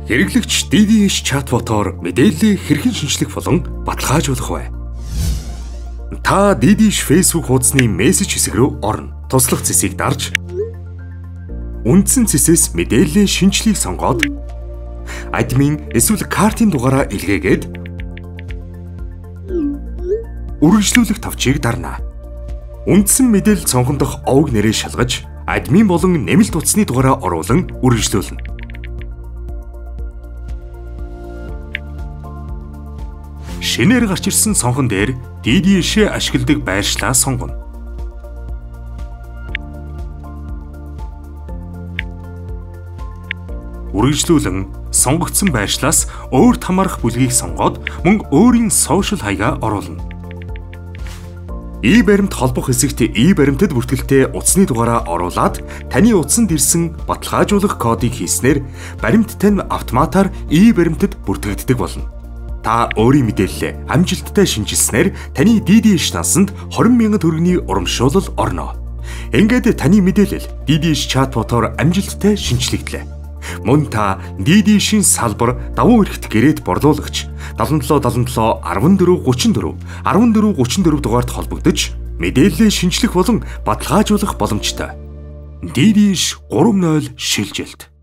Хэрэглэгч DDH чатботоор мэдээллийг хэрхэн шинжлэх болон баталгаажуулах вэ? Та DDH Facebook хуудасны мессеж хэсэг рүү орно. Туслах цэсийг дарж үндсэн цэсээс мэдээллийн шинжлэхийг сонгоод админ эсвэл картын дугаараа илгээгээд үргэлжлүүлэх товчийг дарна. Үндсэн мэдээлэл цонхондох овог нэрээ шалгаж админ болон нэмэлт утасны дугаараа оруулан үргэлжлүүлнэ. Шинээр гарч ирсэн цонхон дээр DDH ашигладаг байршлаа сонгоно. Үргэлжлүүлэн сонгогдсон байршлаас өөрт хамаарах бүлгийг сонгоод мөн өөрийн сошиал хаягаа оруулна. И-баримт холбох хэсэгт И-баримтад бүртгэлтэй утасны дугаараа оруулаад таны утсанд ирсэн баталгаажуулах кодыг хийснээр баримт тань автоматар И-баримтад бүртгэгддэг болно. Та өөрийн мэдээллээ амжилттай шинжилснээр таны DDH насанд 20,000 төгрөгийн урамшуулал орно. Ингээд таны мэдээлэл DDH чатботоор амжилттай шинжлэгдлээ. Мөн та DDH-ийн салбар давуу эрхт гэрээт борлуулагч 7777 1434 1434 дугаард холбогдож мэдээллээ шинжлэх болон баталгаажуулах боломжтой. DDH 3.0 шилжилт